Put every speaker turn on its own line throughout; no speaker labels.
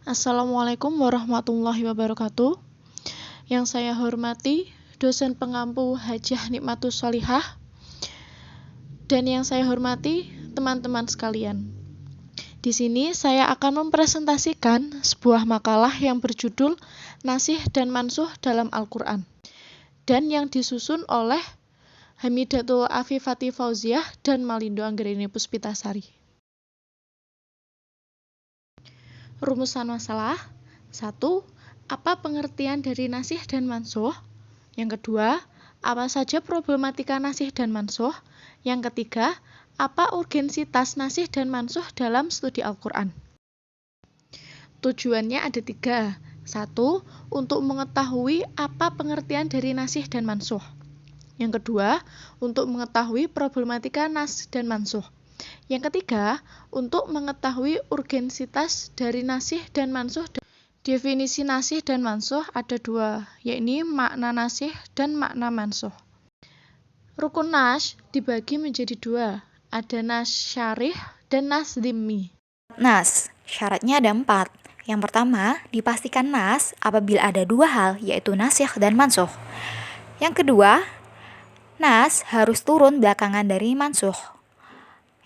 Assalamualaikum warahmatullahi wabarakatuh. Yang saya hormati dosen pengampu Hajah Nikmatus Sholihah, dan yang saya hormati teman-teman sekalian. Di sini saya akan mempresentasikan sebuah makalah yang berjudul Nasih dan Mansuh dalam Al-Quran, dan yang disusun oleh Hamidatul Afifati Fauziah dan Malindo Anggreni Puspitasari. Rumusan masalah: 1. Apa pengertian dari nasih dan mansuh? Yang kedua, apa saja problematika nasih dan mansuh? Yang ketiga, apa urgensitas nasih dan mansuh dalam studi Al-Quran? Tujuannya ada 3. 1. Untuk mengetahui apa pengertian dari nasih dan mansuh. Yang kedua, untuk mengetahui problematika nas dan mansuh. Yang ketiga, untuk mengetahui urgensitas dari nasih dan mansuh. Definisi nasih dan mansuh ada 2, yakni makna nasih dan makna mansuh. Rukun nas dibagi menjadi 2, ada nas syarih dan nas dhimmi.
Nas, syaratnya ada 4. Yang pertama, dipastikan nas apabila ada 2 hal, yaitu nasikh dan mansuh. Yang kedua, nas harus turun belakangan dari mansuh.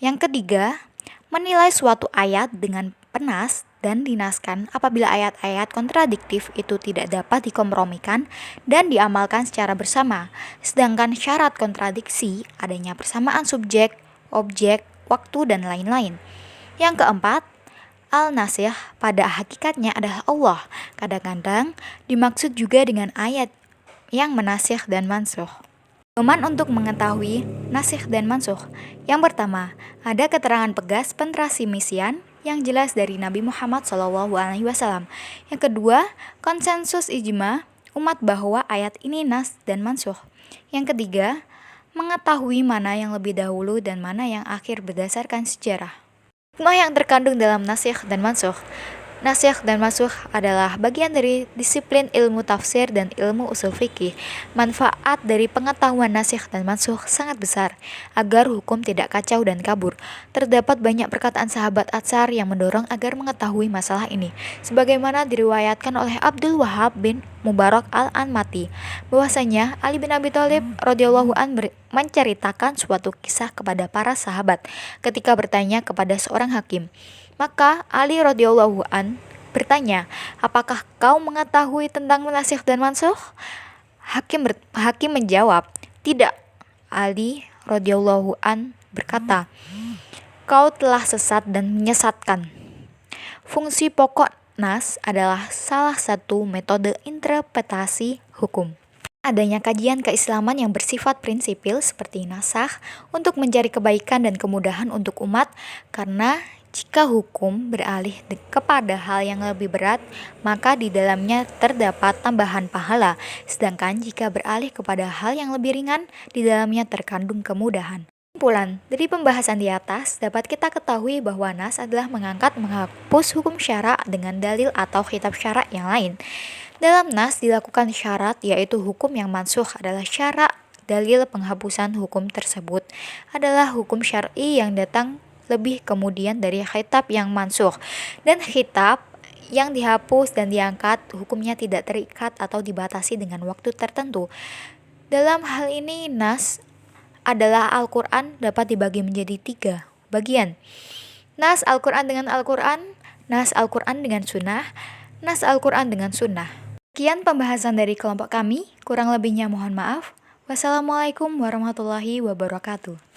Yang ketiga, menilai suatu ayat dengan penas dan dinaskan apabila ayat-ayat kontradiktif itu tidak dapat dikompromikan dan diamalkan secara bersama. Sedangkan syarat kontradiksi adanya persamaan subjek, objek, waktu, dan lain-lain. Yang keempat, al-nasih pada hakikatnya adalah Allah. Kadang-kadang dimaksud juga dengan ayat yang menasih dan mansuh. Pedoman untuk mengetahui nasikh dan mansuh. Yang pertama, ada keterangan pegas pentransmisian yang jelas dari Nabi Muhammad SAW. Yang kedua, konsensus ijma umat bahwa ayat ini nas dan mansuh. Yang ketiga, mengetahui mana yang lebih dahulu dan mana yang akhir berdasarkan sejarah. Hikmah yang terkandung dalam nasikh dan mansuh. Nasikh dan mansuh adalah bagian dari disiplin ilmu tafsir dan ilmu usul fikih. Manfaat dari pengetahuan nasikh dan mansuh sangat besar agar hukum tidak kacau dan kabur. Terdapat banyak perkataan sahabat Atsar yang mendorong agar mengetahui masalah ini, sebagaimana diriwayatkan oleh Abdul Wahab bin Mubarak al-Anmati bahwasanya Ali bin Abi Thalib radhiyallahu an menceritakan suatu kisah kepada para sahabat ketika bertanya kepada seorang hakim. Maka Ali radhiyallahu an bertanya, apakah kau mengetahui tentang nasikh dan mansuh? Hakim menjawab, tidak. Ali radhiyallahu an berkata, kau telah sesat dan menyesatkan. Fungsi pokok nas adalah salah satu metode interpretasi hukum. Adanya kajian keislaman yang bersifat prinsipil seperti nasakh untuk mencari kebaikan dan kemudahan untuk umat, karena jika hukum beralih kepada hal yang lebih berat, maka di dalamnya terdapat tambahan pahala. Sedangkan jika beralih kepada hal yang lebih ringan, di dalamnya terkandung kemudahan. Kesimpulan dari pembahasan di atas, dapat kita ketahui bahwa nas adalah menghapus hukum syara dengan dalil atau kitab syara yang lain. Dalam nas dilakukan syarat, yaitu hukum yang mansuh adalah syara. Dalil penghapusan hukum tersebut adalah hukum syar'i yang datang lebih kemudian dari khitab yang mansuh, dan khitab yang dihapus dan diangkat hukumnya tidak terikat atau dibatasi dengan waktu tertentu. Dalam hal ini nas adalah Al-Quran dapat dibagi menjadi 3 bagian: nas Al-Quran dengan Al-Quran, nas Al-Quran dengan sunnah, nas Al-Quran dengan sunnah. Sekian pembahasan dari kelompok kami, kurang lebihnya mohon maaf. Wassalamualaikum warahmatullahi wabarakatuh.